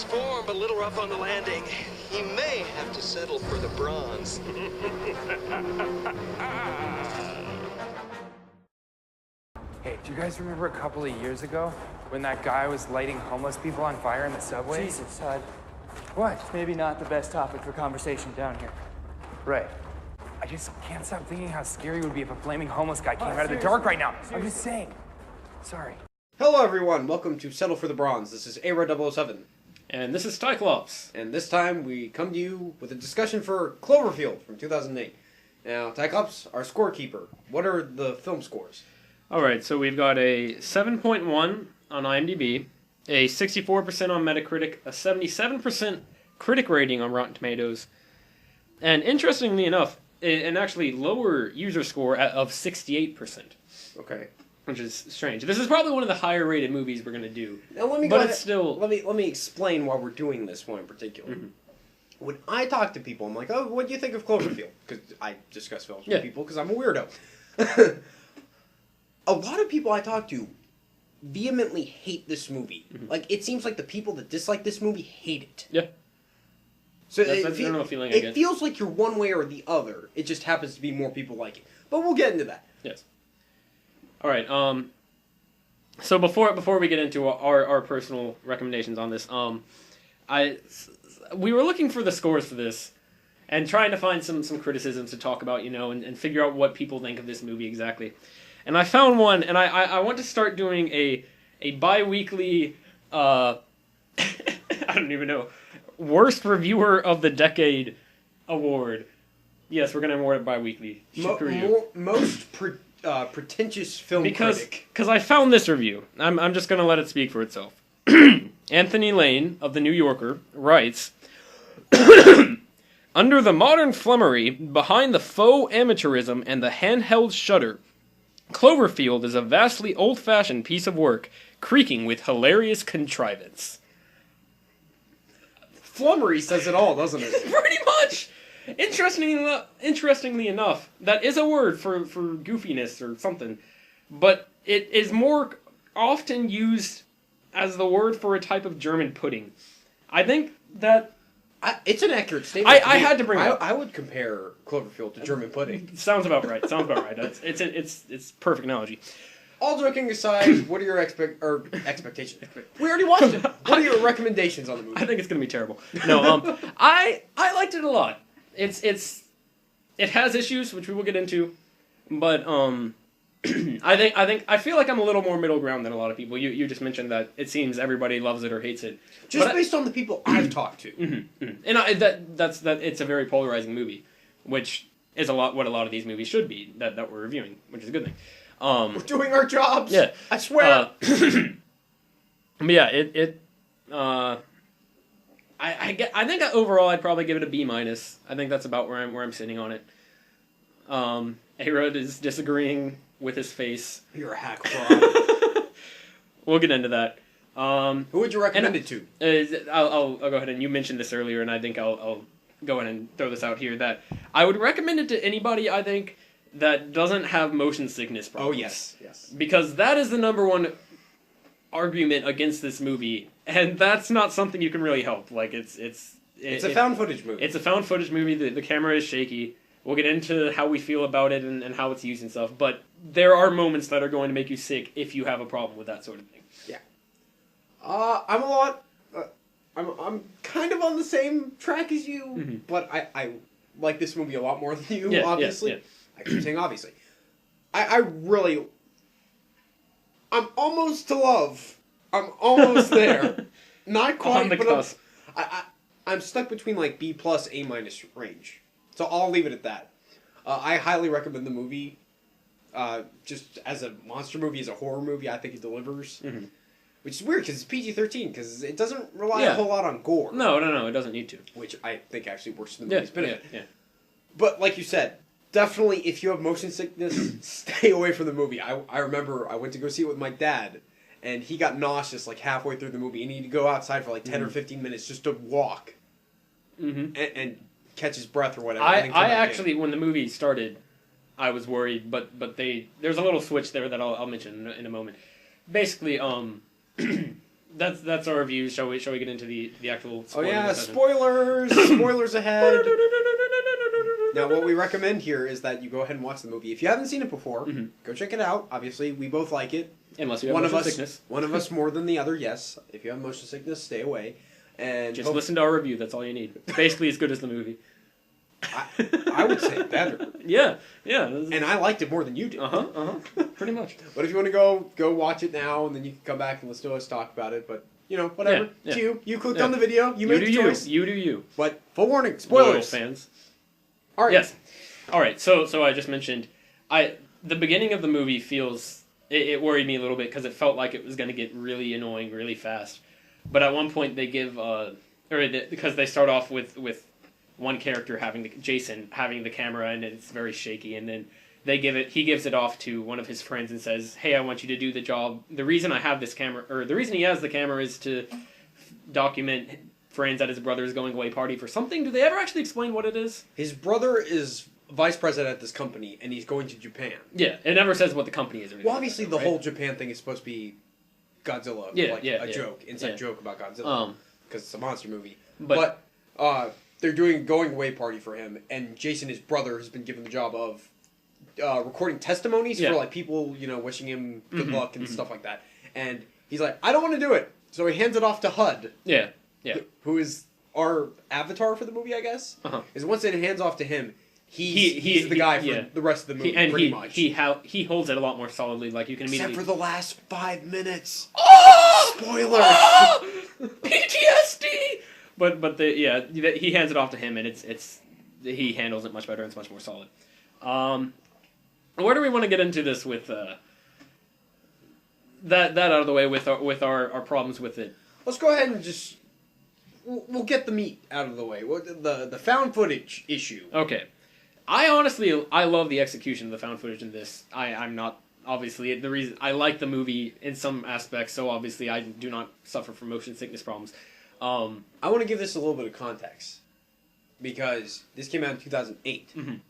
form, but a little rough on the landing. He may have to settle for the bronze. Hey, do you guys remember a couple of years ago when that guy was lighting homeless people on fire in the subway? Jesus, Hud. What? Maybe not the best topic for conversation down here. Right. I just can't stop thinking how scary it would be if a flaming homeless guy came out of the dark right now. I'm just saying. Sorry. Hello everyone, welcome to Settle for the Bronze. This is A-Red007. And this is Tyclops. And this time we come to you with a discussion for Cloverfield from 2008. Now, Tyclops, our scorekeeper, what are the film scores? Alright, so we've got a 7.1 on IMDb, a 64% on Metacritic, a 77% critic rating on Rotten Tomatoes, and interestingly enough, an actually lower user score of 68%. Okay. Which is strange. This is probably one of the higher rated movies we're going to do. Now let me but go it's ahead, still... Let me explain why we're doing this one in particular. Mm-hmm. When I talk to people, I'm like, oh, what do you think of Cloverfield? Because I discuss films with people because I'm a weirdo. A lot of people I talk to vehemently hate this movie. Mm-hmm. Like, it seems like the people that dislike this movie hate it. Yeah. So that's the general feeling I get. It feels like you're one way or the other. It just happens to be more people like it. But we'll get into that. Yes. All right. So before we get into our personal recommendations on this, we were looking for the scores for this, and trying to find some criticisms to talk about, and figure out what people think of this movie exactly. And I found one, and I want to start doing a bi-weekly, I don't even know, worst reviewer of the decade award. Yes, we're gonna award it bi-weekly. Most pretentious film critic. Because I found this review. I'm just going to let it speak for itself. Anthony Lane of The New Yorker writes, under the modern flummery, behind the faux amateurism and the handheld shudder, Cloverfield is a vastly old-fashioned piece of work, creaking with hilarious contrivance. Flummery says it all, doesn't it? Pretty much! Interestingly enough, that is a word for goofiness or something, but it is more often used as the word for a type of German pudding. I think that... it's an accurate statement. I had to bring it up. I would compare Cloverfield to German pudding. Sounds about right. It's perfect analogy. All joking aside, what are your expectations? We already watched it. What are your recommendations on the movie? I think it's going to be terrible. No, I liked it a lot. It has issues, which we will get into, but I feel like I'm a little more middle ground than a lot of people. You just mentioned that it seems everybody loves it or hates it. Just based on the people I've talked to. Mm-hmm, mm-hmm. And that's it's a very polarizing movie, which is what a lot of these movies should be that we're reviewing, which is a good thing. We're doing our jobs. Yeah, I swear. But yeah, I think overall I'd probably give it a B-. I think that's about where I'm sitting on it. A-Rod is disagreeing with his face. You're a hack fraud. We'll get into that. Who would you recommend it to? I'll go ahead, and you mentioned this earlier, and I think I'll go ahead and throw this out here, that I would recommend it to anybody, I think, that doesn't have motion sickness problems. Oh, yes. Because that is the number one argument against this movie, and that's not something you can really help. Like, it's a found footage movie. It's a found footage movie. The camera is shaky. We'll get into how we feel about it and how it's used and stuff, but there are moments that are going to make you sick if you have a problem with that sort of thing. Yeah. I'm kind of on the same track as you, mm-hmm. but I like this movie a lot more than you, yeah, obviously. Yeah. I keep saying obviously. I'm almost to love. I'm almost there. Not quite, on the but cusp. I'm stuck between like B+, A- range. So I'll leave it at that. I highly recommend the movie. Just as a monster movie, as a horror movie, I think it delivers. Mm-hmm. Which is weird because it's PG-13, because it doesn't rely a whole lot on gore. No, it doesn't need to. Which I think actually works for the movie's benefit. Yeah. But like you said, definitely if you have motion sickness, stay away from the movie. I remember I went to go see it with my dad, and he got nauseous like halfway through the movie, and he had to go outside for like 10 or 15 minutes just to walk and catch his breath or whatever. I actually, when the movie started, I was worried, but there's a little switch there that I'll mention in a moment. Basically, that's our review. Shall we get into the actual? Oh spoiler yeah, discussion? spoilers! Spoilers ahead. Now, what we recommend here is that you go ahead and watch the movie. If you haven't seen it before, go check it out. Obviously, we both like it. Unless you have motion sickness. One of us more than the other, yes. If you have motion sickness, stay away. And Just listen to our review. That's all you need. Basically, as good as the movie. I would say better. Yeah. And I liked it more than you did. Pretty much. But if you want to go watch it now, and then you can come back and listen to us talk about it. But whatever. Yeah. It's you. You clicked on the video. You made the choice. You do you. But full warning, Loyal spoilers. fans. All right. Yes. All right. So I just mentioned, the beginning of the movie feels it worried me a little bit because it felt like it was going to get really annoying really fast. But at one point they give because they start off with one character Jason having the camera and it's very shaky, and then he gives it off to one of his friends and says, "Hey, I want you to do the job. The reason I have this camera, or the reason he has the camera, is to document friends at his brother's going away party for something." Do they ever actually explain what it is? His brother is vice president at this company, and he's going to Japan. Yeah, it never says what the company is. Or anything Well, obviously, like the that, whole Japan thing is supposed to be Godzilla. A joke, inside joke about Godzilla, because it's a monster movie. But they're doing a going away party for him, and Jason, his brother, has been given the job of recording testimonies for like people, wishing him good luck and stuff like that. And he's like, I don't want to do it, so he hands it off to HUD. Yeah. Who is our avatar for the movie, I guess. Is once it hands off to him, he's the guy for the rest of the movie, pretty much. He holds it a lot more solidly. Like you can immediately. Except for the last 5 minutes. Oh! Spoilers. Oh! PTSD. But he hands it off to him, and he handles it much better. And it's much more solid. Where do we want to get into this with that out of the way with our problems with it? Let's go ahead and just we'll get the meat out of the way. The found footage issue. Okay. I love the execution of the found footage in this. I'm not, obviously, the reason I like the movie in some aspects, so obviously I do not suffer from motion sickness problems. I want to give this a little bit of context, because this came out in 2008.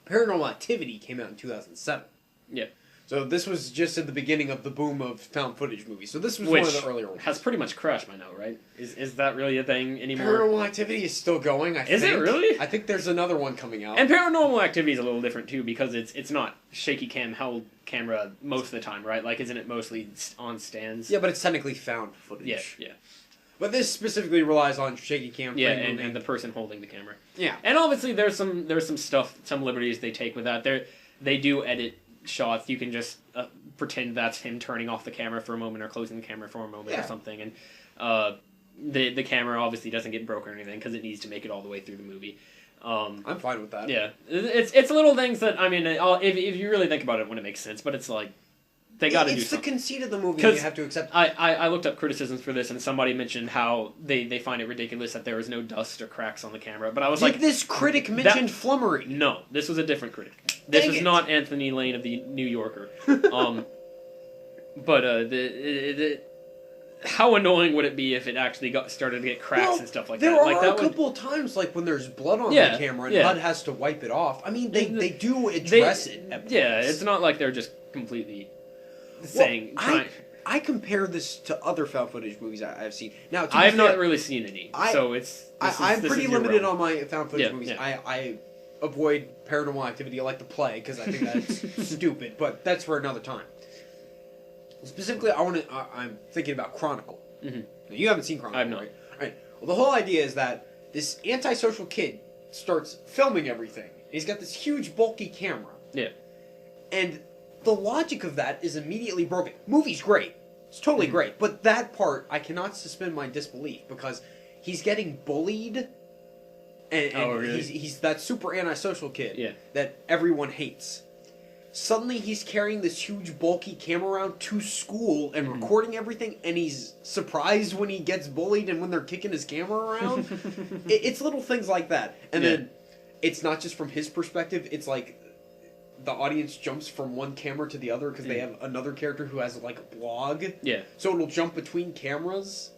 Paranormal Activity came out in 2007. Yeah. So this was just at the beginning of the boom of found footage movies. So this was one of the earlier ones. Has pretty much crashed by now, right? Is that really a thing anymore? Paranormal Activity is still going, I think. Is it really? I think there's another one coming out. And Paranormal Activity is a little different, too, because it's not shaky held camera most of the time, right? Like, isn't it mostly on stands? Yeah, but it's technically found footage. Yeah. But this specifically relies on shaky cam. Yeah, and the person holding the camera. Yeah. And obviously there's some stuff, some liberties they take with that. They do edit shots. You can just pretend that's him turning off the camera for a moment or closing the camera for a moment or something. And the camera obviously doesn't get broken or anything because it needs to make it all the way through the movie. I'm fine with that. Yeah. It's little things that, I mean, if you really think about it, it wouldn't make sense. But it's like, they got to do something. It's the conceit of the movie, you have to accept. I looked up criticisms for this, and somebody mentioned how they find it ridiculous that there was no dust or cracks on the camera. But I was like, this critic mentioned flummery? No, this was a different critic. This was not Anthony Lane of the New Yorker. How annoying would it be if it actually started to get cracks and stuff like that? There are a couple of times, like when there's blood on the camera and HUD has to wipe it off. I mean, they do address it. At points. It's not like they're just completely saying. I compare this to other found footage movies I've seen. Now, I've not really seen any, so I'm pretty limited on my found footage movies. Yeah. I avoid Paranormal Activity. I like to play because I think that's stupid, but that's for another time. Specifically, I'm thinking about Chronicle. Now, you haven't seen Chronicle, I've not. right? All right. Well, the whole idea is that this antisocial kid starts filming everything. He's got this huge, bulky camera. Yeah. And the logic of that is immediately broken. Movie's great. It's totally great. But that part, I cannot suspend my disbelief because he's getting bullied. And really? he's that super antisocial kid that everyone hates. Suddenly he's carrying this huge bulky camera around to school and recording everything, and he's surprised when he gets bullied and when they're kicking his camera around. It's little things like that. And then it's not just from his perspective, it's like the audience jumps from one camera to the other because they have another character who has like a blog. Yeah. So it'll jump between cameras.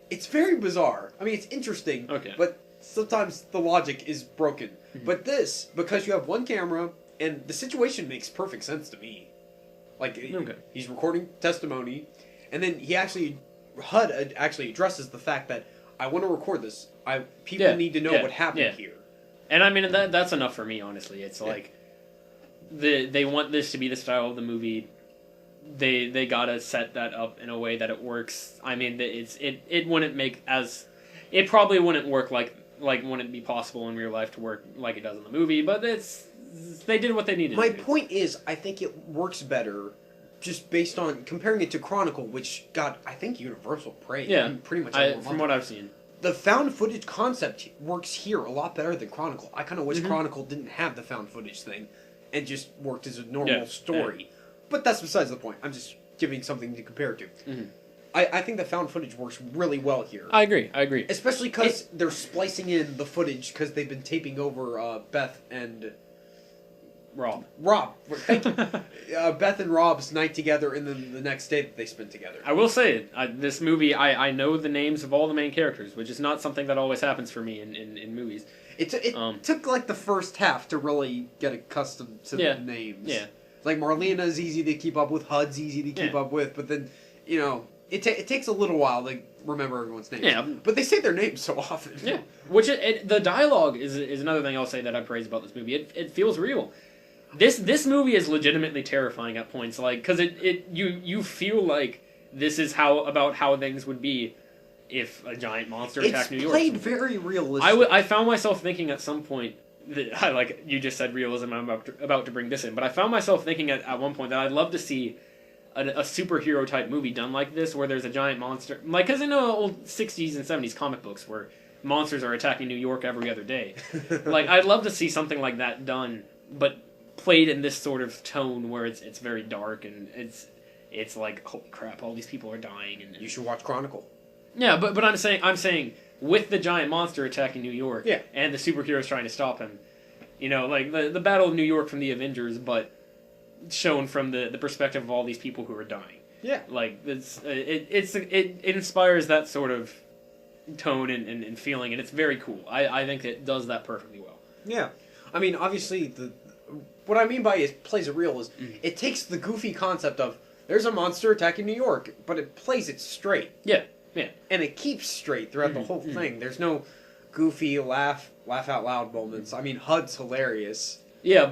It's very bizarre. I mean, it's interesting, but sometimes the logic is broken. But this, because you have one camera, and the situation makes perfect sense to me. Like, he's recording testimony, and then he actually HUD actually addresses the fact that I want to record this. People need to know what happened here. And I mean that's enough for me, honestly. It's like they want this to be the style of the movie. They gotta set that up in a way that it works. I mean, it wouldn't make as it probably wouldn't work like wouldn't be possible in real life to work like it does in the movie. But they did what they needed. My to do. point is, I think it works better just based on comparing it to Chronicle, which got, I think, universal praise. Yeah, pretty much from what I've seen. The found footage concept works here a lot better than Chronicle. I kind of wish Chronicle didn't have the found footage thing and just worked as a normal story. Yeah. But that's besides the point. I'm just giving something to compare it to. Mm-hmm. I think the found footage works really well here. I agree. Especially because they're splicing in the footage because they've been taping over Beth and... Rob, thank you. Beth and Rob's night together and then the next day that they spent together. I will say, this movie, I know the names of all the main characters, which is not something that always happens for me in movies. It took like the first half to really get accustomed to the names. Yeah. Like Marlena's easy to keep up with, HUD's easy to keep up with, but then, it takes a little while to remember everyone's names. Yeah. But they say their names so often. Yeah. Which, the dialogue is another thing I'll say that I praise about this movie. It feels real. This movie is legitimately terrifying at points, like, because you feel like this is how things would be if a giant monster attacked New York. It's played very realistic. I found myself thinking at some point that, like you just said, realism. I'm about to bring this in, but I found myself thinking at one point that I'd love to see a superhero type movie done like this, where there's a giant monster, like, because in old 60s and 70s comic books where monsters are attacking New York every other day. Like, I'd love to see something like that done, but played in this sort of tone where it's very dark and it's like, holy crap, all these people are dying. And you should watch Chronicle. Yeah, but I'm saying with the giant monster attacking New York, and the superheroes trying to stop him, like the Battle of New York from the Avengers, but shown from the perspective of all these people who are dying. Yeah, like it inspires that sort of tone and feeling, and it's very cool. I think it does that perfectly well. Yeah, I mean, obviously what I mean by it plays it real is it takes the goofy concept of there's a monster attacking New York, but it plays it straight. Yeah. And it keeps straight throughout the whole thing. There's no goofy laugh out loud moments. I mean, HUD's hilarious. Yeah,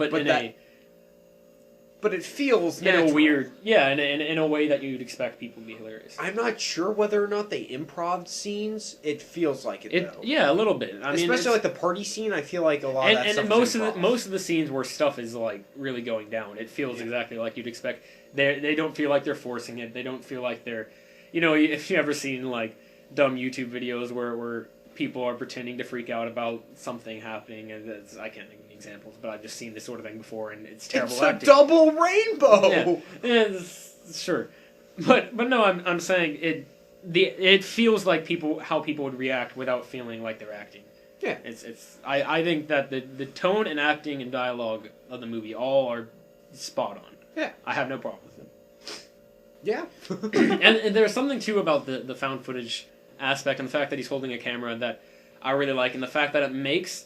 but it feels in a weird, in a way that you'd expect people to be hilarious. I'm not sure whether or not they improv scenes. It feels like it though. Yeah, a little bit. Especially like the party scene. I feel like a lot of that stuff. And most of the scenes where stuff is like really going down, it feels exactly like you'd expect. They don't feel like they're forcing it. They don't feel like they're, if you ever seen like dumb YouTube videos where people are pretending to freak out about something happening, and I can't think of any examples, but I've just seen this sort of thing before, and it's terrible. It's a double rainbow. Yeah, sure, but no, I'm saying it feels like how people would react without feeling like they're acting. Yeah, I think that the tone and acting and dialogue of the movie all are spot on. Yeah, I have no problem with them. Yeah, and there's something too about the found footage aspect and the fact that he's holding a camera that I really like, and the fact that it makes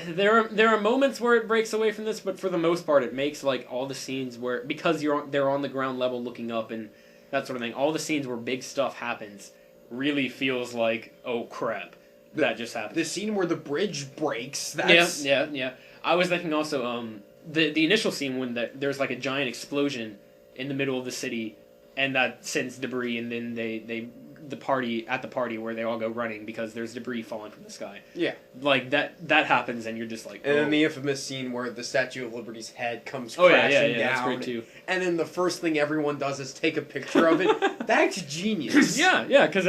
there are moments where it breaks away from this, but for the most part it makes like all the scenes where, because they're on the ground level looking up and that sort of thing, all the scenes where big stuff happens really feels like, oh crap, that just happened. The scene where the bridge breaks, that's... Yeah. I was thinking also the initial scene when there's like a giant explosion in the middle of the city and that sends debris, and then the party where they all go running because there's debris falling from the sky. Yeah. Like that happens and you're just like, And then the infamous scene where the Statue of Liberty's head comes crashing down. That's great too. And then the first thing everyone does is take a picture of it. That's genius. Yeah, because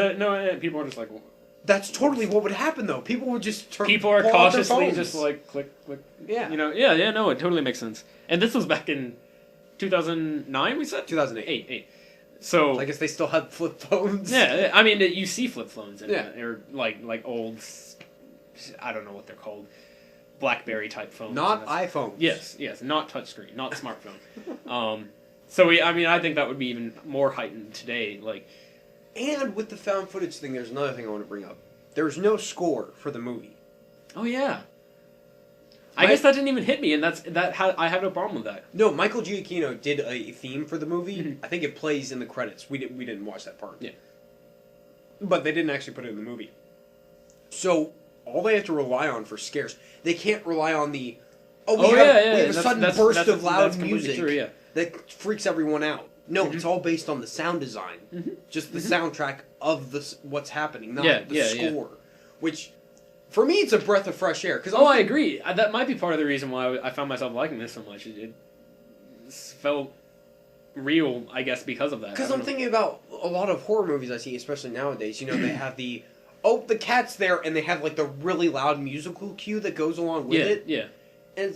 people are just like... That's totally what would happen though. People would just People are cautiously just like click. Yeah. No, it totally makes sense. And this was back in 2009, we said? 2008. 8. So I guess they still had flip phones. Yeah, I mean, you see flip phones in it. They're like old, I don't know what they're called, BlackBerry type phones. Not iPhones. Yes, not touchscreen, not smartphone. So I think that would be even more heightened today. Like, and with the found footage thing, there's another thing I want to bring up. There's no score for the movie. Oh yeah. I guess that didn't even hit me, and I have no problem with that. No, Michael Giacchino did a theme for the movie. Mm-hmm. I think it plays in the credits. We didn't watch that part. Yeah. But they didn't actually put it in the movie. So all they have to rely on for scares, they can't rely on the we have a sudden burst of loud music true, that freaks everyone out. No, it's all based on the sound design, just the soundtrack of what's happening, not the score. Which, for me, it's a breath of fresh air. I agree. That might be part of the reason why I found myself liking this so much. It felt real, I guess, because of that. Because I'm thinking about a lot of horror movies I see, especially nowadays. You know, they have the cat's there, and they have like the really loud musical cue that goes along with it. Yeah. And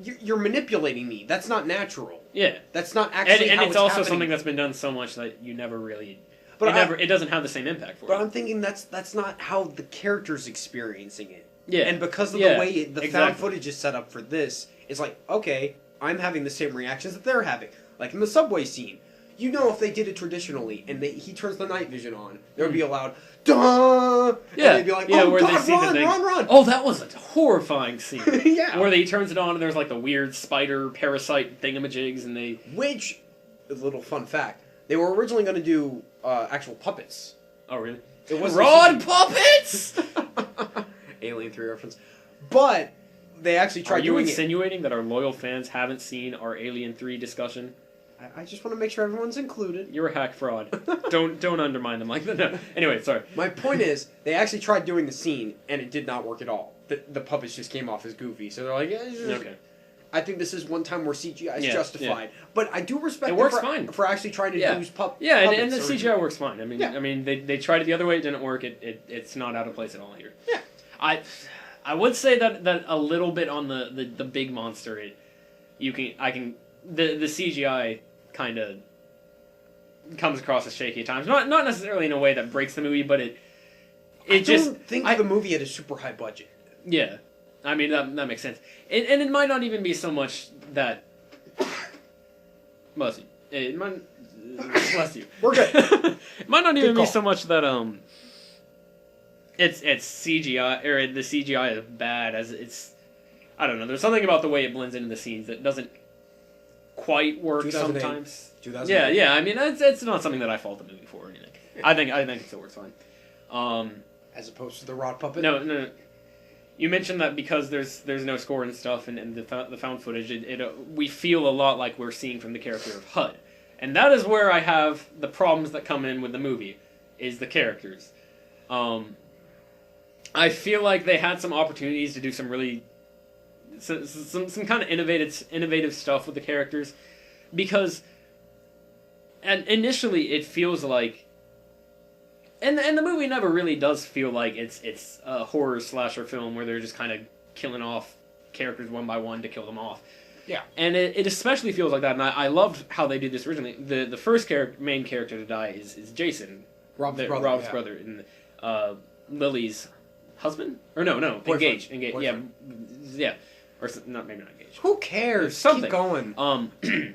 you're manipulating me. That's not natural. Yeah. That's not actually and how it's also happening. something that's been done so much that you never really... But it doesn't have the same impact for But you. I'm thinking that's not how the character's experiencing it. Yeah. And because of the way the found exactly. footage is set up for this, it's like, okay, I'm having the same reactions that they're having. Like in the subway scene. You know, if they did it traditionally and he turns the night vision on, there would be a loud, duh! Yeah. And they'd be like, yeah, oh where god, they see run, the thing. run! Oh, that was a horrifying scene. Yeah. Where he turns it on and there's like the weird spider parasite thingamajigs and they... Which, a little fun fact, they were originally going to do actual puppets. Oh, really? It wasn't Rod puppets! Alien 3 reference. But they actually tried Are you doing insinuating that our loyal fans haven't seen our Alien 3 discussion? I just want to make sure everyone's included. You're a hack fraud. don't undermine them like that. No. Anyway, sorry. My point is, they actually tried doing the scene, and it did not work at all. The puppets just came off as goofy, so they're like, Okay. I think this is one time where CGI is justified. Yeah. But I do respect It them works for, fine. for actually trying to use puppets. Yeah, and the CGI works fine. Yeah. I mean, they tried it the other way, it didn't work. It's not out of place at all here. Yeah. I would say that a little bit on the big monster, the CGI kind of comes across as shaky at times. Not necessarily in a way that breaks the movie, but I don't think the movie had a super high budget. Yeah, I mean that makes sense, and it might not even be so much that. Bless you. It might. Bless you. We're good. It might not even call. be so much that it's CGI or the CGI is bad as it's. I don't know. There's something about the way it blends into the scenes that doesn't quite work 2008. sometimes. 2008. Yeah. I mean, it's not something that I fault the movie for or anything. I think it still works fine. As opposed to the Rod puppet. No. You mentioned that because there's no score and stuff, and the found footage, we feel a lot like we're seeing from the character of HUD, and that is where I have the problems that come in with the movie, is the characters. I feel like they had some opportunities to do some really some kind of innovative stuff with the characters, because and initially it feels like. And the movie never really does feel like it's a horror slasher film where they're just kind of killing off characters one by one to kill them off. Yeah. And it especially feels like that, and I loved how they did this originally. The first main character to die is Jason. Rob's brother. And Lily's husband? Or no, Boyfriend. engaged. Boyfriend. Yeah. Or not, maybe not engaged. Who cares? Something. Keep going.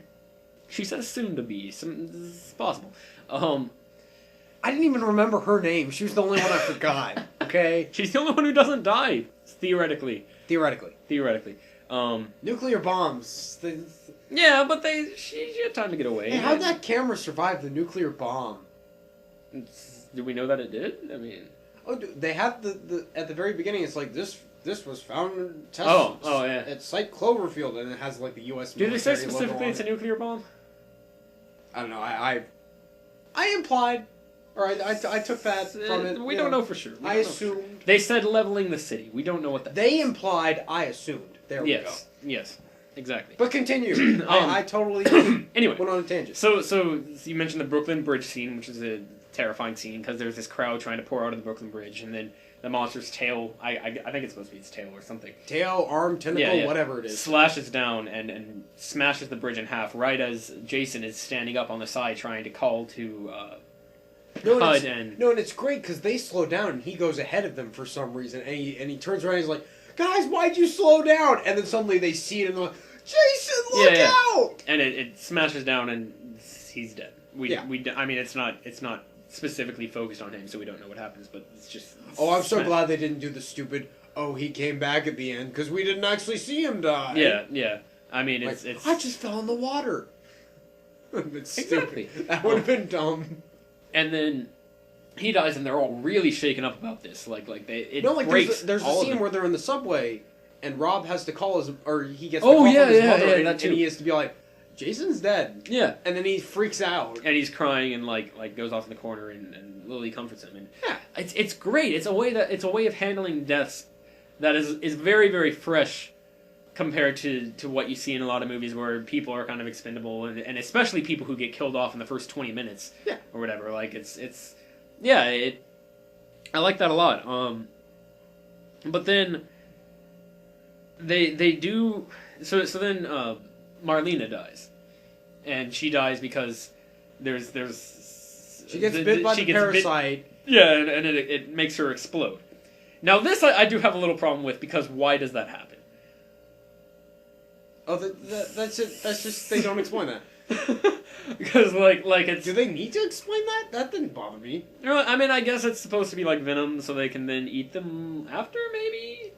She says soon to be. It's possible. I didn't even remember her name. She was the only one I forgot. Okay? She's the only one who doesn't die, theoretically. Theoretically. Nuclear bombs. Yeah, but she had time to get away. Hey, how'd that camera survive the nuclear bomb? Do we know that it did? I mean... Oh, they have the at the very beginning, it's like, this was found in tests yeah. at Site Cloverfield, and it has, like, the U.S. Did they say military logo specifically on it's a it. nuclear bomb? I don't know. I implied... Or I took that from it. We don't know for sure. I assumed. They said leveling the city. We don't know what that They implied, I assumed. There we go. Yes, exactly. But continue. I totally anyway, went on a tangent. So you mentioned the Brooklyn Bridge scene, which is a terrifying scene because there's this crowd trying to pour out of the Brooklyn Bridge, and then the monster's tail, I think it's supposed to be its tail or something. Tail, arm, tentacle, whatever it is. Slashes down and smashes the bridge in half right as Jason is standing up on the side trying to call to... and it's great because they slow down and he goes ahead of them for some reason, and he turns around and he's like, guys, why'd you slow down? And then suddenly they see it and they're like, Jason, look out! And it smashes down and he's dead. I mean, it's not specifically focused on him, so we don't know what happens, but it's just... I'm so glad they didn't do the stupid, oh, he came back at the end because we didn't actually see him die. Yeah, yeah. I mean, Like, it's I just fell in the water. It's Exactly. stupid. That would have been dumb. and then he dies, and they're all really shaken up about this. Like it No, like breaks there's a all of scene them. where they're in the subway, and Rob has to call his, or he gets Oh, to call yeah, from his yeah, mother, yeah, and, that too. and he has to be like, Jason's dead. Yeah. And then he freaks out. And he's crying and like goes off in the corner, and Lily comforts him. And Yeah. it's great. It's a way of handling deaths that is very, very fresh compared to what you see in a lot of movies where people are kind of expendable, and especially people who get killed off in the first 20 minutes. Yeah. Or whatever. Like I like that a lot. But then they do so then Marlena dies. And she dies because there's She gets bit by the parasite. Yeah, and it makes her explode. Now this I do have a little problem with, because why does that happen? Oh, that's it. That's just, they don't explain that. Because like it's. Do they need to explain that? That didn't bother me. I mean, I guess it's supposed to be like venom, so they can then eat them after, maybe.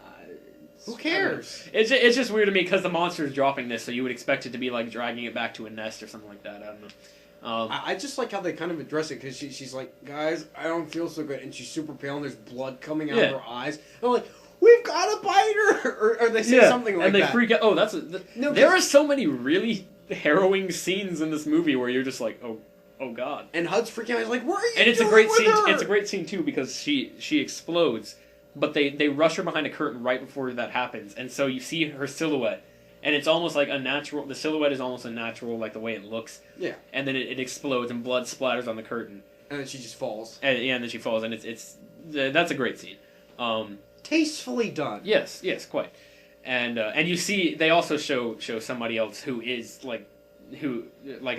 Who cares? It's just weird to me because the monster is dropping this, so you would expect it to be like dragging it back to a nest or something like that. I don't know. I just like how they kind of address it, because she's like, guys, I don't feel so good, and she's super pale, and there's blood coming out of her eyes. And I'm like, we've got to bite her, or they say something like that. And they freak out. Oh, No, there are so many really harrowing scenes in this movie where you're just like, oh god. And Hud's freaking out. He's like, "What are you And it's a doing great with scene. her?" It's a great scene too, because she explodes, but they rush her behind a curtain right before that happens, and so you see her silhouette, and it's almost like unnatural. The silhouette is almost unnatural, like the way it looks. Yeah. And then it explodes, and blood splatters on the curtain, And then she just falls. and then she falls, and that's a great scene. Tastefully done. Yes, quite. And you see, they also show somebody else who at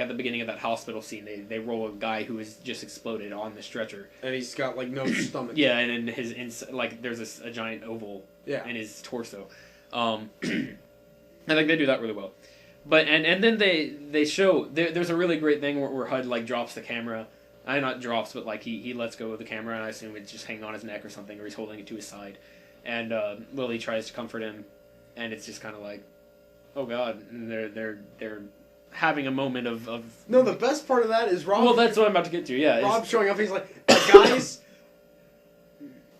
the beginning of that hospital scene, they roll a guy who is just exploded on the stretcher. And he's got, like, no stomach. Yeah, and in there's a giant oval in his torso. I think they do that really well. But and then they show there's a really great thing where HUD like drops the camera. Not drops, but like he lets go of the camera, and I assume it's just hanging on his neck or something, or he's holding it to his side. And Lily tries to comfort him, and it's just kind of like, oh god, and they're having a moment of. No, the best part of that is Rob. Well, that's what I'm about to get to. Yeah, Rob showing up. He's like, guys,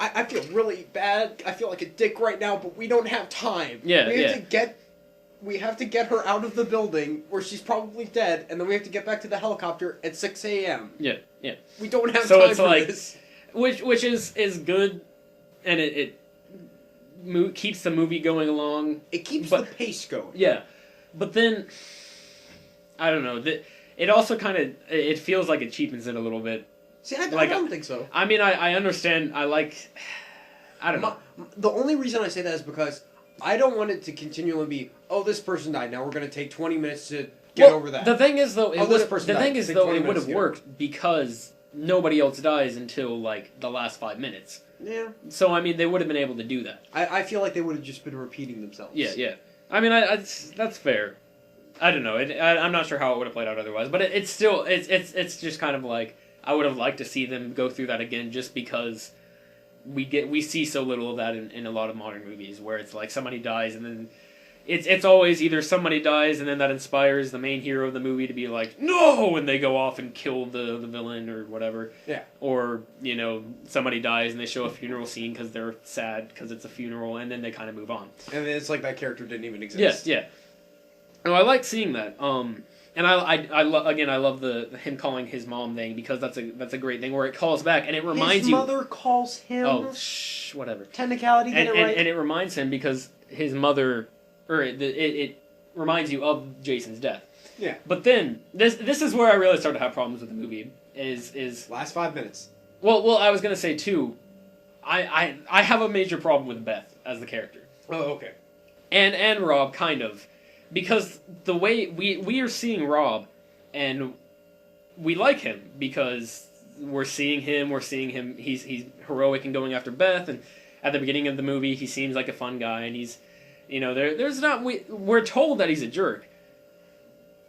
I feel really bad. I feel like a dick right now, but we don't have time. Yeah, We have to get her out of the building where she's probably dead, and then we have to get back to the helicopter at 6 a.m. Yeah. We don't have So time it's for like, this. which is good, and it keeps the movie going along. It keeps but- the pace going. Yeah, but then I don't know. It also kind of it feels like it cheapens it a little bit. See, I Like, don't think so. I mean, I understand. I don't know. The only reason I say that is because I don't want it to continually be, oh, this person died. Now we're going to take 20 minutes to get over that. The thing is, though, it would minutes have worked because nobody else dies until like the last 5 minutes. Yeah. So I mean, they would have been able to do that. I feel like they would have just been repeating themselves. Yeah. I mean, that's fair. I don't know. I'm not sure how it would have played out otherwise, but it's still it's just kind of like I would have liked to see them go through that again, just because we see so little of that in a lot of modern movies, where it's like somebody dies and then it's always either somebody dies and then that inspires the main hero of the movie to be like, no, and they go off and kill the villain or whatever. Yeah. Or, somebody dies and they show a funeral scene because they're sad because it's a funeral, and then they kind of move on. And then it's like that character didn't even exist. Yeah. No, I like seeing that. And I love the him calling his mom thing, because that's a great thing where it calls back and it reminds you. His mother calls him. Oh, whatever. Technicality, get it right. And it reminds him because his mother, or it reminds you of Jason's death. Yeah. But then this is where I really start to have problems with the movie. Is last 5 minutes. Well, I was gonna say too. I have a major problem with Beth as the character. Oh, okay. And Rob, kind of. Because the way we are seeing Rob, and we like him because we're seeing him, he's heroic and going after Beth, and at the beginning of the movie he seems like a fun guy, and he's, there's not, we're told that he's a jerk,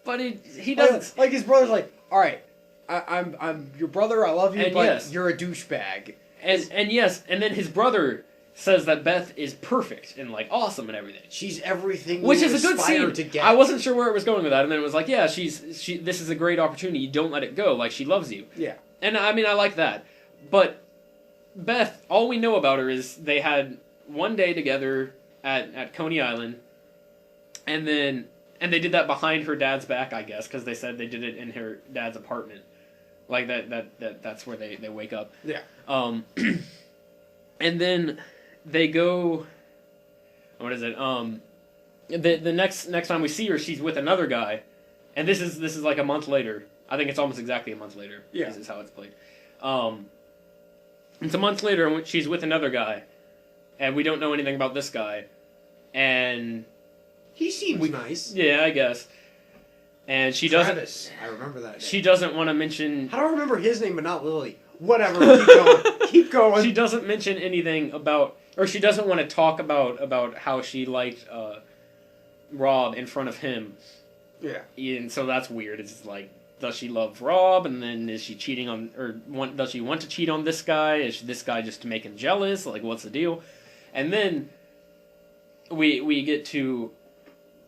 but he doesn't. Like his brother's like, all right, I'm your brother, I love you, And but yes. you're a douchebag. And yes, and then his brother says that Beth is perfect and like awesome and everything. She's everything. Which you is a good aspire scene. To get. I wasn't sure where it was going with that, and then it was like, yeah, this is a great opportunity. Don't let it go. Like, she loves you. Yeah. And I mean, I like that. But Beth, all we know about her is they had one day together at Coney Island, and they did that behind her dad's back, I guess, because they said they did it in her dad's apartment. Like that's where they wake up. Yeah. And then they go. What is it? The next time we see her, she's with another guy, and this is like a month later. I think it's almost exactly a month later. Yeah. This is how it's played. It's a month later, and she's with another guy, and we don't know anything about this guy, and he seems nice. Yeah, I guess. And she Travis, I remember that. She doesn't want to mention. How do I remember his name but not Lily? Whatever. Keep going. Keep going. She doesn't mention anything about, or she doesn't want to talk about how she liked Rob in front of him. Yeah. And so that's weird. It's like, does she love Rob, and then is she cheating on, or does she want to cheat on this guy? Is this guy just to make him jealous? Like, what's the deal? And then we get to,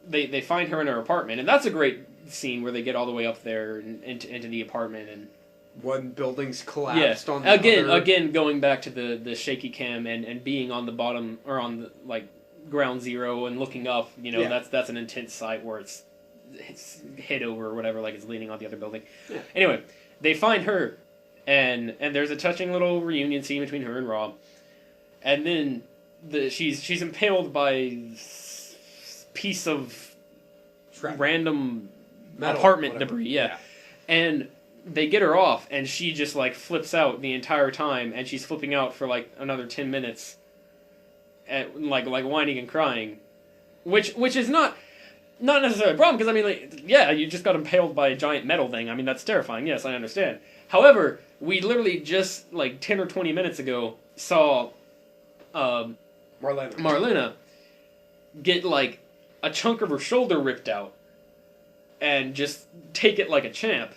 they find her in her apartment, and that's a great scene where they get all the way up there and into the apartment, and one building's collapsed on the again going back to the shaky cam and being on the bottom or on the like ground zero and looking up, that's an intense sight where it's hit over or whatever, like it's leaning on the other building. Yeah. Anyway, they find her and there's a touching little reunion scene between her and Rob, and then she's impaled by a piece of random metal, apartment whatever. debris, yeah. And they get her off, and she just like flips out the entire time, and she's flipping out for like another 10 minutes, like whining and crying, which is not necessarily a problem, because I mean, like, yeah, you just got impaled by a giant metal thing. I mean, that's terrifying. Yes, I understand. However, we literally just like 10 or 20 minutes ago saw Marlena get like a chunk of her shoulder ripped out and just take it like a champ.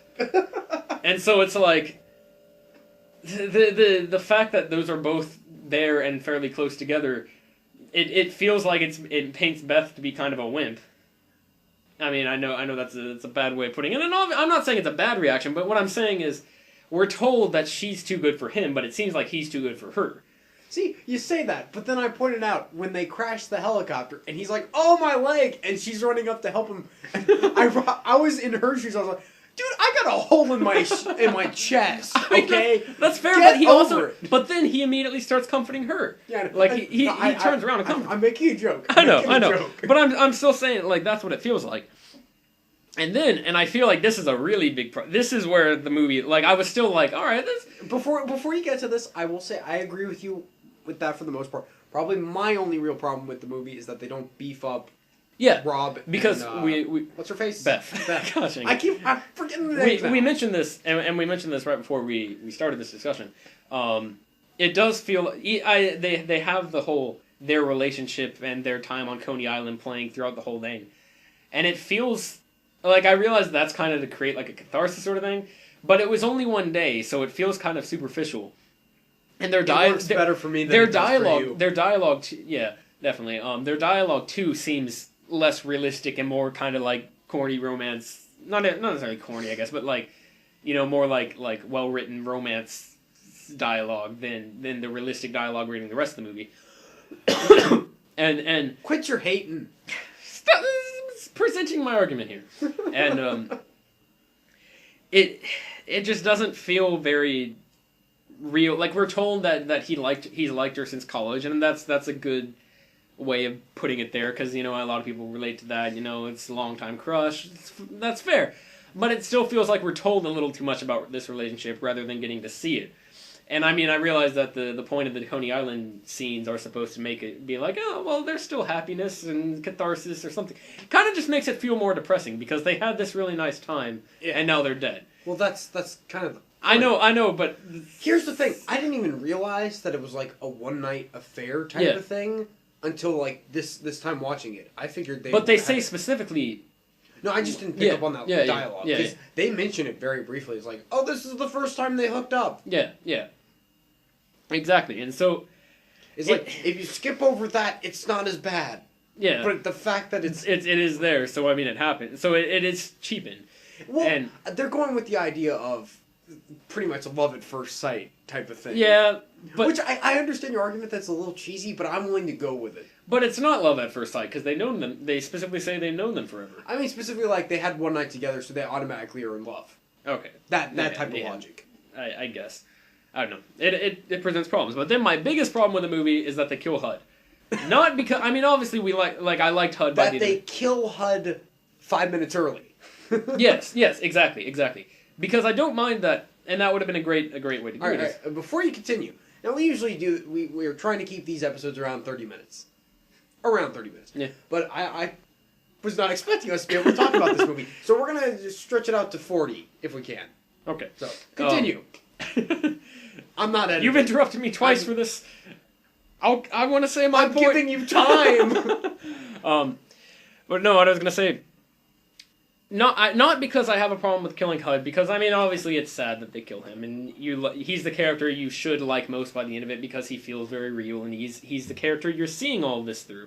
And so it's like the fact that those are both there and fairly close together, it feels like it paints Beth to be kind of a wimp. I mean, I know that's a bad way of putting it, and I'm not saying it's a bad reaction, but what I'm saying is we're told that she's too good for him, but it seems like he's too good for her. See, you say that, but then I pointed out when they crash the helicopter, and he's like, "Oh, my leg!" and she's running up to help him. And I was in her shoes. I was like, "Dude, I got a hole in my chest." Okay, that's fair. Get but he over also, it. But then he immediately starts comforting her. Yeah, like he turns around and comforts. I'm making a joke. I know, but I'm still saying like that's what it feels like. And I feel like this is a really big this is where the movie, like, I was still like, all right, this. Before you get to this, I will say I agree with you with that for the most part. Probably my only real problem with the movie is that they don't beef up. Yeah, Rob. Because and, we what's her face? Beth. Gosh, I'm forgetting the name. We mentioned this, and we mentioned this right before we started this discussion. It does feel they have their relationship and their time on Coney Island playing throughout the whole thing, and it feels like, I realize that's kind of to create like a catharsis sort of thing, but it was only one day, so it feels kind of superficial. And their works better for me than their it does dialogue, for you. their dialogue, yeah, definitely. Their dialogue too seems less realistic and more kind of like corny romance. Not necessarily corny, I guess, but like, more like well written romance dialogue than the realistic dialogue reading the rest of the movie. and quit your hating. Stop presenting my argument here, and it just doesn't feel very real. Like, we're told that he's liked her since college, and that's a good way of putting it there, because a lot of people relate to that. It's a long-time crush. That's fair, but it still feels like we're told a little too much about this relationship rather than getting to see it. And I mean, I realize that the point of the Coney Island scenes are supposed to make it be like, oh, well, there's still happiness and catharsis or something. Kind of just makes it feel more depressing, because they had this really nice time, and now they're dead. Well, that's kind of the point. I know, but here's the thing. I didn't even realize that it was like a one-night affair type of thing until like this time watching it. I figured they... But they say specifically... No, I just didn't pick up on that dialogue. Because they mention it very briefly. It's like, oh, this is the first time they hooked up. Yeah. Exactly. And so... It's like, if you skip over that, it's not as bad. Yeah. But the fact that it is there, so I mean it happened. So it is cheapened. Well, and they're going with the idea of pretty much a love at first sight type of thing. Yeah, but... Which, I understand your argument that's a little cheesy, but I'm willing to go with it. But it's not love at first sight, because they've known them. They specifically say they've known them forever. I mean, specifically, like, they had one night together, so they automatically are in love. Okay. That type of logic. I guess. I don't know. It presents problems. But then my biggest problem with the movie is that they kill HUD. Not because... I mean, obviously, I liked HUD by the That they kill HUD 5 minutes early. yes, exactly. Because I don't mind that, and that would have been a great way to do All it. right, before you continue, now we usually do, we're trying to keep these episodes around 30 minutes. Around 30 minutes. Yeah. But I was not expecting us to be able to talk about this movie, so we're going to stretch it out to 40, if we can. Okay. So, continue. I'm not editing. You've interrupted me twice for this. I want to say my point. I'm giving you time! But no, what I was going to say... Not because I have a problem with killing HUD, because I mean obviously it's sad that they kill him, and he's the character you should like most by the end of it because he feels very real, and he's the character you're seeing all this through,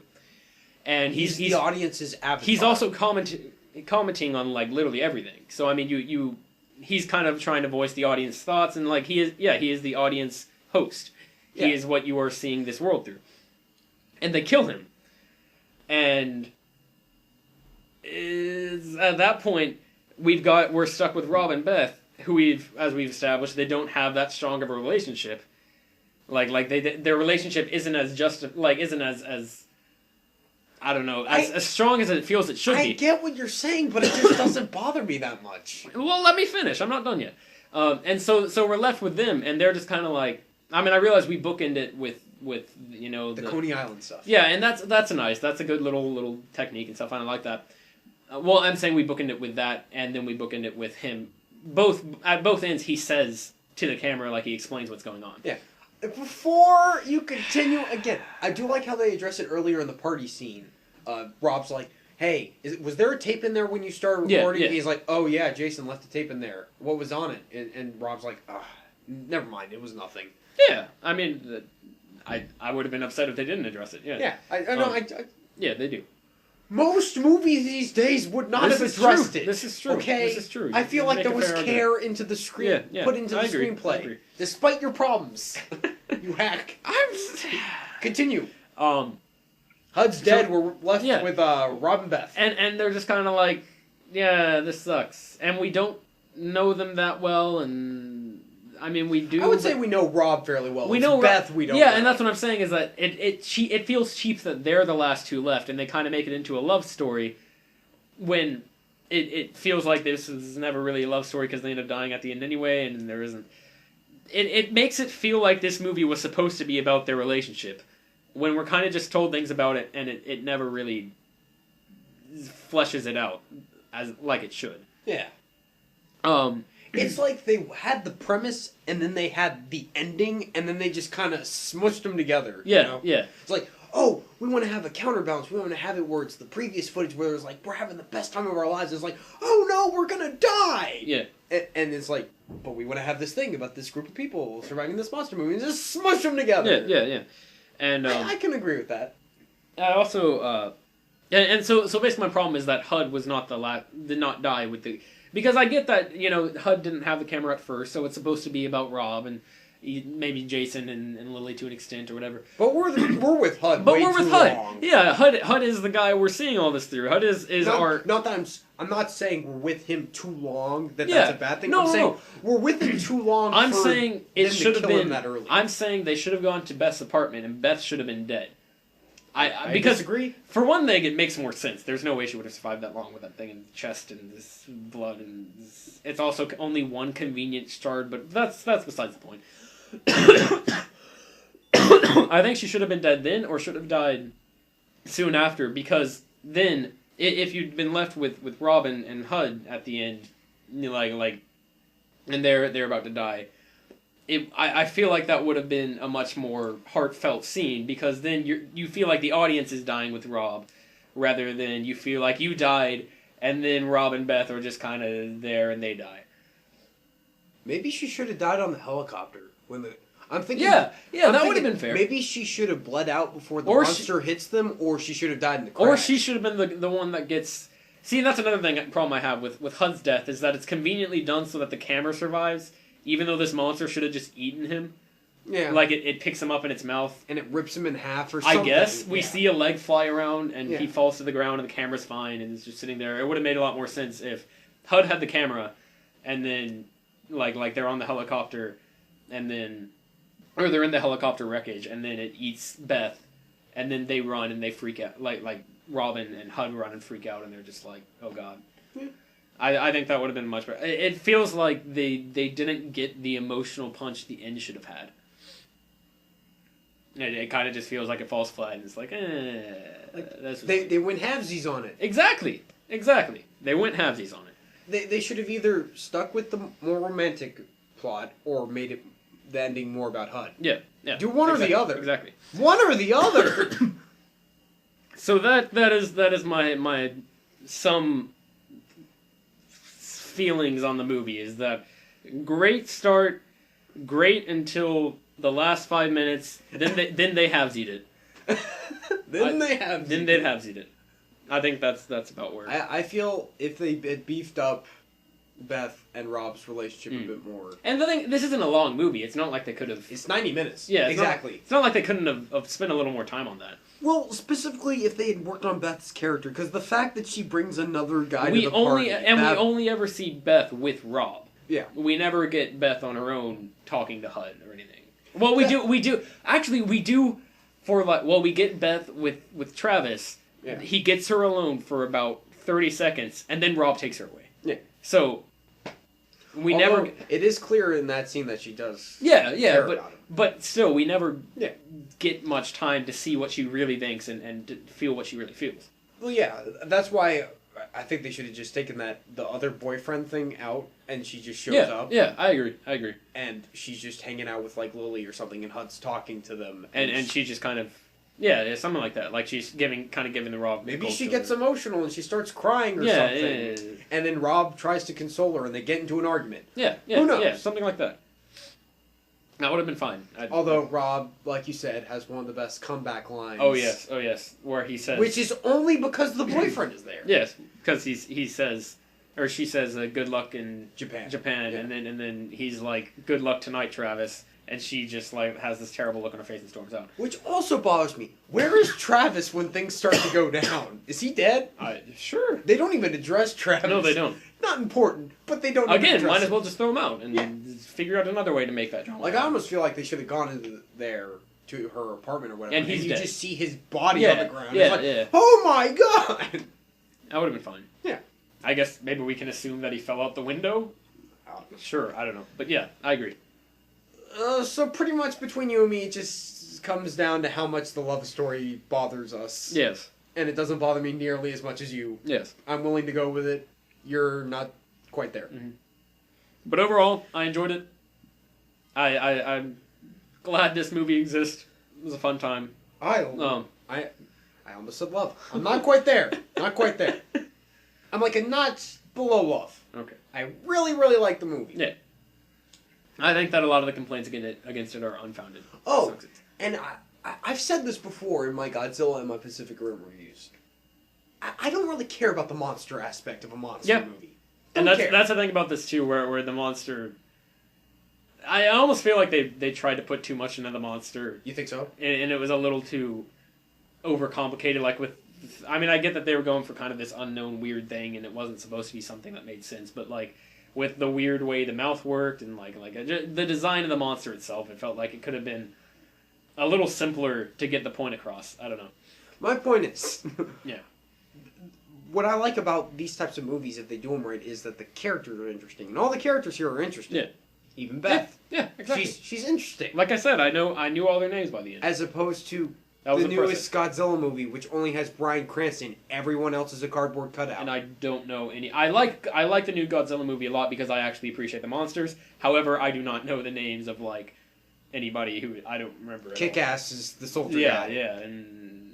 and he's the audience's avatar. He's also commenting on like literally everything. So I mean he's kind of trying to voice the audience thoughts, and like he is the audience host. He is what you are seeing this world through, and they kill him, and. At that point we're stuck with Rob and Beth, who as we've established, they don't have that strong of a relationship. Like their relationship isn't as I don't know, as strong as it feels it should be. I get what you're saying, but it just doesn't bother me that much. Well, let me finish. I'm not done yet. And so we're left with them, and they're just kind of like. I mean, I realize we bookend it with the Coney Island stuff. Yeah, and that's nice. That's a good little technique and stuff. I like that. Well, I'm saying we bookend it with that, and then we bookend it with him. At both ends, he says to the camera, like he explains what's going on. Yeah. Before you continue, again, I do like how they address it earlier in the party scene. Rob's like, hey, was there a tape in there when you started recording? Yeah. And he's like, oh yeah, Jason left the tape in there. What was on it? And Rob's like, never mind, it was nothing. Yeah, I mean, I would have been upset if they didn't address it. Yeah. Yeah, I know. Yeah, they do. Most movies these days would not have addressed it. This is true. Okay? This is true. I feel like there was care into the put into the screenplay. Despite your problems. You hack. Continue. HUD's dead. We're left with Rob and Beth. And they're just kind of like, yeah, this sucks. And we don't know them that well, and... I mean, we do. I would say we know Rob fairly well. We know Beth. We don't. Yeah, know. And that's what I'm saying is that it feels cheap that they're the last two left, and they kind of make it into a love story, when it feels like this is never really a love story because they end up dying at the end anyway, and there isn't. It makes it feel like this movie was supposed to be about their relationship, when we're kind of just told things about it, and it never really fleshes it out as like it should. Yeah. It's like they had the premise, and then they had the ending, and then they just kind of smushed them together. Yeah, you know? yeah. It's like, oh, we want to have a counterbalance. We want to have it where it's the previous footage where it's like, we're having the best time of our lives. It's like, oh no, we're going to die. Yeah. And it's like, but we want to have this thing about this group of people surviving this monster movie, and just smush them together. Yeah. And I can agree with that. I also, and so basically my problem is that HUD was not did not die with the... Because I get that, HUD didn't have the camera at first, so it's supposed to be about Rob and maybe Jason and Lily to an extent or whatever. But we're with HUD. But way we're with too HUD. Long. Yeah, HUD is the guy we're seeing all this through. HUD is our... Not that I'm not saying we're with him too long. That's a bad thing. No, I'm saying we're with him too long. I'm saying it should have been that early. I'm saying they should have gone to Beth's apartment and Beth should have been dead. I because disagree. For one thing, it makes more sense. There's no way she would have survived that long with that thing in the chest and this blood and this. It's also only one convenient shard, but that's besides the point. I think she should have been dead then, or should have died soon after, because then if you'd been left with Robin and HUD at the end, and they're about to die. I feel like that would have been a much more heartfelt scene, because then you feel like the audience is dying with Rob, rather than you feel like you died and then Rob and Beth are just kind of there and they die. Maybe she should have died on the helicopter I'm thinking. Yeah, that I'm would have thinking been fair. Maybe she should have bled out before the Or monster hits them, or she should have died in the crash. Or she should have been the one that gets... See, that's another problem I have with Hud's death, is that it's conveniently done so that the camera survives, even though this monster should have just eaten him. Yeah. Like, it picks him up in its mouth. And it rips him in half or something. I guess. We see a leg fly around, and Yeah. he falls to the ground, and the camera's fine, and it's just sitting there. It would have made a lot more sense if Hud had the camera, and then, like they're on the helicopter, and then... Or they're in the helicopter wreckage, and then it eats Beth, and then they run and they freak out. Like Robin and Hud run and freak out, and they're just like, oh god. Yeah. I think that would have been much better. It feels like they didn't get the emotional punch the end should have had. It kind of just feels like it falls flat, and it's like, They went halvesies on it. Exactly. They went halvesies on it. They should have either stuck with the more romantic plot or made it the ending more about Hud. Yeah. Do one or the other. Exactly. One or the other. So that is my some feelings on the movie, is that great start, great until the last 5 minutes, then they halvesied it. Then they halvesied it. I think that's about where. I feel if they had beefed up Beth and Rob's relationship a bit more. And the thing, this isn't a long movie. It's not like they could have. It's 90 minutes. Yeah, exactly. It's not like they couldn't have spent a little more time on that. Well, specifically if they had worked on Beth's character, because the fact that she brings another guy to the party... we only ever see Beth with Rob. Yeah. We never get Beth on her own talking to Hud or anything. Well, we do. Actually, we do for we get Beth with Travis. Yeah. He gets her alone for about 30 seconds, and then Rob takes her away. Yeah. So, Although it is clear in that scene that she does. Yeah, but still, we never Yeah. get much time to see what she really thinks and to feel what she really feels. Well, yeah, that's why I think they should have just taken the other boyfriend thing out, and she just shows up. Yeah, I agree. And she's just hanging out with like Lily or something, and Hud's talking to them. And she just kind of, yeah, something like that. Like she's giving the Rob. Maybe she gets emotional and she starts crying or something. Yeah. And then Rob tries to console her, and they get into an argument. Yeah, Who knows? Yeah, something like that. That would have been fine. Although Rob, like you said, has one of the best comeback lines. Oh yes, where he says, which is only because the boyfriend is there. Yes, because he says, or she says, "Good luck in Japan," yeah. and then he's like, "Good luck tonight, Travis," and she just like has this terrible look on her face and storms out. Which also bothers me. Where is Travis when things start to go down? Is he dead? Sure. They don't even address Travis. No, they don't. Not important, but they don't. Again, might as well just throw him out and figure out another way to make that drama. Like, I almost feel like they should have gone into there to her apartment or whatever, and you just see his body on the ground. Yeah, it's like, yeah. Oh my god! That would have been fine. Yeah. I guess maybe we can assume that he fell out the window. Sure, I don't know, but yeah, I agree. So pretty much between you and me, it just comes down to how much the love story bothers us. Yes. And it doesn't bother me nearly as much as you. Yes. I'm willing to go with it. You're not quite there. Mm-hmm. But overall, I enjoyed it. I'm glad this movie exists. It was a fun time. I almost said love. I'm not quite there. Not quite there. I'm like a notch below love. Okay. I really, really like the movie. Yeah. I think that a lot of the complaints against it are unfounded. Oh, and I've said this before in my Godzilla and my Pacific Rim reviews. I don't really care about the monster aspect of a monster movie. And that's the thing about this too, where the monster... I almost feel like they tried to put too much into the monster. You think so? And it was a little too overcomplicated. Like with... I mean, I get that they were going for kind of this unknown weird thing, and it wasn't supposed to be something that made sense, but like... With the weird way the mouth worked and the design of the monster itself, it felt like it could have been a little simpler to get the point across. I don't know. My point is... Yeah. What I like about these types of movies, if they do them right, is that the characters are interesting. And all the characters here are interesting. Yeah. Even Beth. Yeah, exactly. She's interesting. Like I said, I knew all their names by the end. As opposed to the newest Godzilla movie, which only has Bryan Cranston. Everyone else is a cardboard cutout. And I don't know any... I like the new Godzilla movie a lot because I actually appreciate the monsters. However, I do not know the names of, like, anybody who... I don't remember at Kick-Ass is the soldier guy. Yeah, and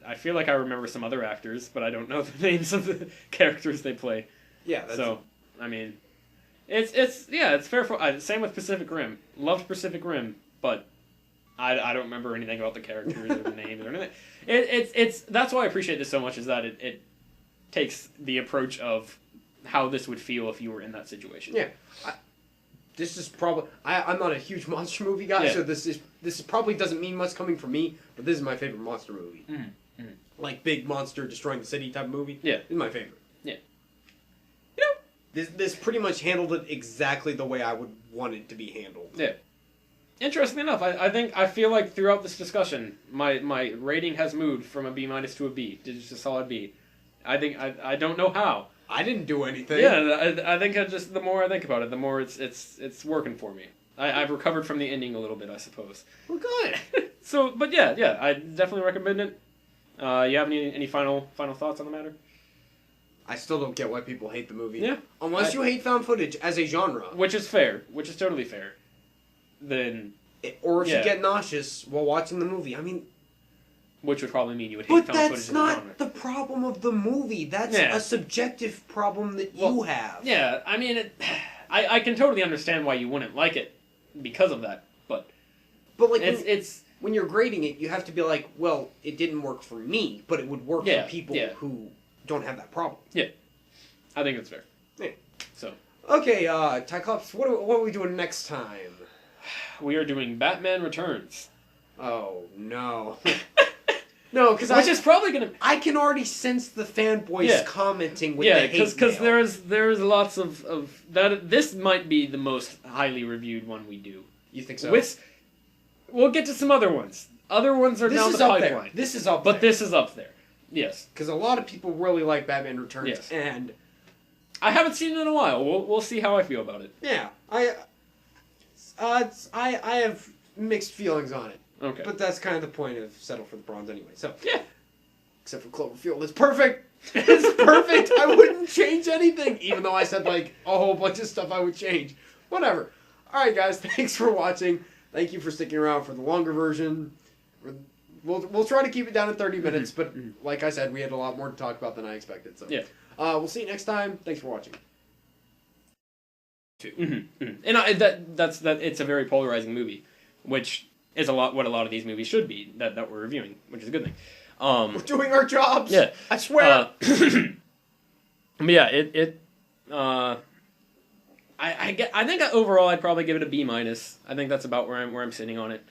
I feel like I remember some other actors, but I don't know the names of the characters they play. Yeah, that's... So, I mean... It's fair for... same with Pacific Rim. Loved Pacific Rim. but I don't remember anything about the characters or the names or anything. It's that's why I appreciate this so much, is that it takes the approach of how this would feel if you were in that situation. Yeah. This is probably... I'm not a huge monster movie guy, so this probably doesn't mean much coming from me, but this is my favorite monster movie. Like, big monster destroying the city type of movie. Yeah. This is my favorite. Yeah. You know, this pretty much handled it exactly the way I would want it to be handled. Yeah. Interestingly enough, I feel like throughout this discussion, my rating has moved from a B- to a B, to just a solid B. I don't know how. I didn't do anything. Yeah, I think the more I think about it, the more it's working for me. I've recovered from the ending a little bit, I suppose. Well, good. So, but yeah, I definitely recommend it. You have any final thoughts on the matter? I still don't get why people hate the movie. Yeah. Unless you hate found footage as a genre. Which is fair. Which is totally fair. Then... Or if you get nauseous while watching the movie. I mean... Which would probably mean you would hate found footage as a genre. But that's not the problem of the movie. That's a subjective problem that you have. Yeah, I mean, I can totally understand why you wouldn't like it because of that, but like it's when you're grading it, you have to be like, well, it didn't work for me, but it would work for people who don't have that problem. Yeah, I think it's fair. Yeah. So okay, Tyclops, what are we doing next time? We are doing Batman Returns. Oh no. No, because which is probably gonna. I can already sense the fanboys commenting with the hate because there's lots of that. This might be the most highly reviewed one we do. You think so? We'll get to some other ones. Other ones are down the pipeline. This is up there. But this is up there. Yes. Because a lot of people really like Batman Returns. Yes. And I haven't seen it in a while. We'll see how I feel about it. Yeah. I have mixed feelings on it. Okay. But that's kind of the point of Settle for the Bronze anyway. So yeah. Except for Cloverfield. It's perfect. It's perfect. I wouldn't change anything. Even though I said like a whole bunch of stuff I would change. Whatever. Alright guys, thanks for watching. Thank you for sticking around for the longer version. We'll try to keep it down to 30 minutes, but like I said, we had a lot more to talk about than I expected. So yeah. We'll see you next time. Thanks for watching. And it's a very polarizing movie, which is what a lot of these movies should be that we're reviewing, which is a good thing. We're doing our jobs. Yeah, I swear. But yeah, I think overall I'd probably give it a B-. I think that's about where I'm sitting on it.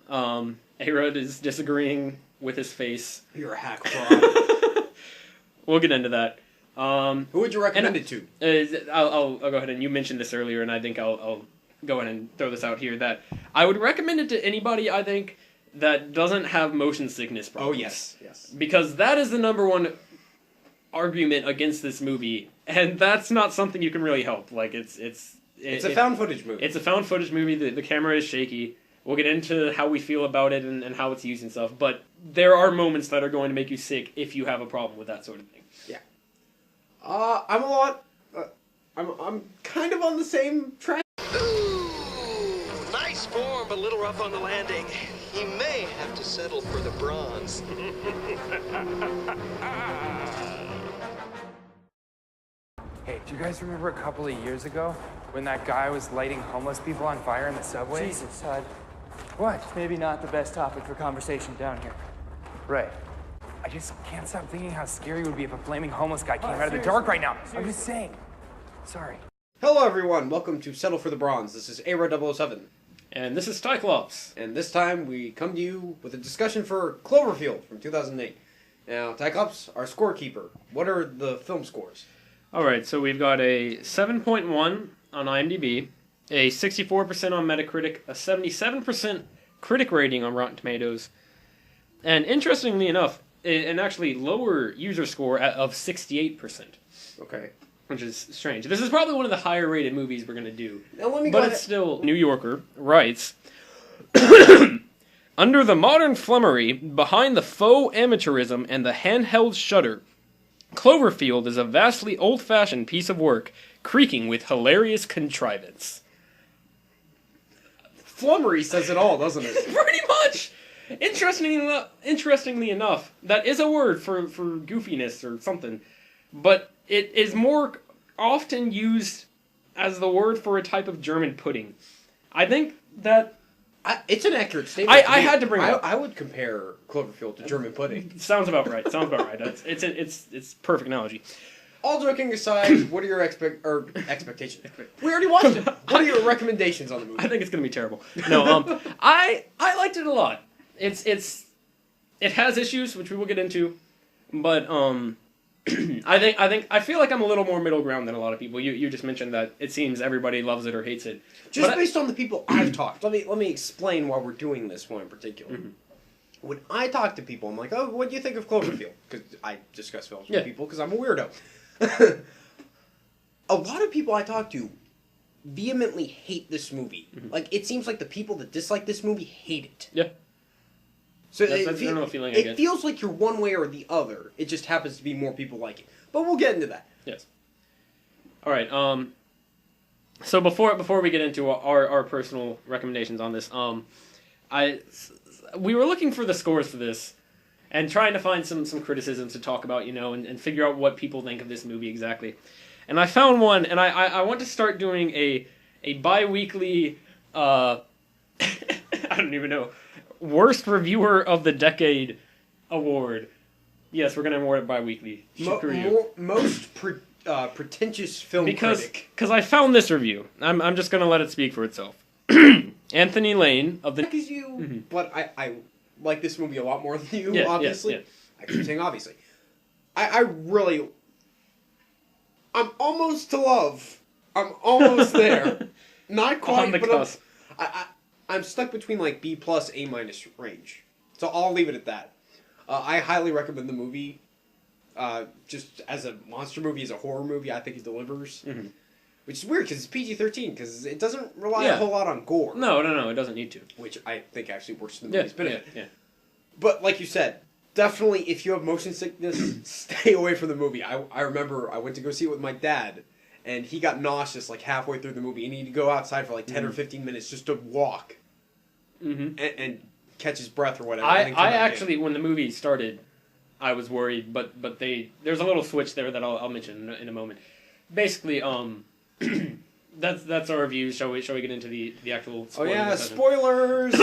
A-Rod is disagreeing with his face. You're a hack fraud. We'll get into that. Who would you recommend it to? I'll go ahead, and you mentioned this earlier, and I think I'll go ahead and throw this out here, that I would recommend it to anybody, I think, that doesn't have motion sickness problems. Oh, yes. Because that is the number one argument against this movie, and that's not something you can really help. Like, it's a found footage movie. It's a found footage movie. The camera is shaky. We'll get into how we feel about it and how it's used and stuff, but there are moments that are going to make you sick if you have a problem with that sort of thing. Yeah. I'm kind of on the same track. Nice form, but a little rough on the landing. He may have to settle for the bronze. Hey, do you guys remember a couple of years ago when that guy was lighting homeless people on fire in the subway? Jesus, Todd. What? Maybe not the best topic for conversation down here. Right. I just can't stop thinking how scary it would be if a flaming homeless guy came out of the dark right now. I'm just saying. Sorry. Hello, everyone. Welcome to Settle for the Bronze. This is A-Rod 007. And this is Tyclops. And this time we come to you with a discussion for Cloverfield from 2008. Now, Tyclops, our scorekeeper, what are the film scores? Alright, so we've got a 7.1 on IMDb, a 64% on Metacritic, a 77% critic rating on Rotten Tomatoes, and interestingly enough, an actually lower user score of 68%. Okay. Which is strange. This is probably one of the higher rated movies we're going to do. Now let me but it's still... New Yorker writes, under the modern flummery, behind the faux amateurism and the handheld shudder, Cloverfield is a vastly old-fashioned piece of work, creaking with hilarious contrivance. Flummery says it all, doesn't it? Pretty much! Interestingly enough, that is a word for goofiness or something, but it is more often used as the word for a type of German pudding. I think that It's an accurate statement. I had to bring it up. I would compare Cloverfield to German pudding. Sounds about right. It's perfect analogy. All joking aside, what are your expectations? We already watched it. What are your recommendations on the movie? I think it's gonna be terrible. No, I liked it a lot. It has issues which we will get into, but I feel like I'm a little more middle ground than a lot of people. You just mentioned that it seems everybody loves it or hates it. Just based on the people I've talked. Let me explain why we're doing this one in particular. Mm-hmm. When I talk to people, I'm like, oh, what do you think of Cloverfield? Because I discuss films with people because I'm a weirdo. A lot of people I talk to vehemently hate this movie. Mm-hmm. Like, it seems like the people that dislike this movie hate it. Yeah. So that's a general feeling I get. It feels like you're one way or the other. It just happens to be more people like it. But we'll get into that. Yes. All right. So before we get into our personal recommendations on this, we were looking for the scores for this, and trying to find some criticisms to talk about, and figure out what people think of this movie exactly. And I found one, and I want to start doing a bi-weekly, I don't even know, Worst Reviewer of the Decade award. Yes, we're going to award it bi-weekly. Most pretentious film critic. Because I found this review. I'm just going to let it speak for itself. Anthony Lane of the... Because you, but I like this movie a lot more than you, obviously. Yeah. I keep saying obviously. I'm almost to love. I'm almost there. Not quite, on the but cusp. I'm stuck between like B+, A- range. So I'll leave it at that. I highly recommend the movie. Just as a monster movie, as a horror movie, I think it delivers. Mm-hmm. Which is weird because it's PG-13 because it doesn't rely a whole lot on gore. No, it doesn't need to. Which I think actually works to the movie's benefit. Yeah. But like you said, definitely if you have motion sickness, stay away from the movie. I remember I went to go see it with my dad, and he got nauseous like halfway through the movie, and he had to go outside for like 10 or 15 minutes just to walk and catch his breath or whatever. I actually, when the movie started, I was worried, but there's a little switch there that I'll mention in a moment. Basically, that's our review. Shall we get into the actual spoilers? Oh yeah, spoilers!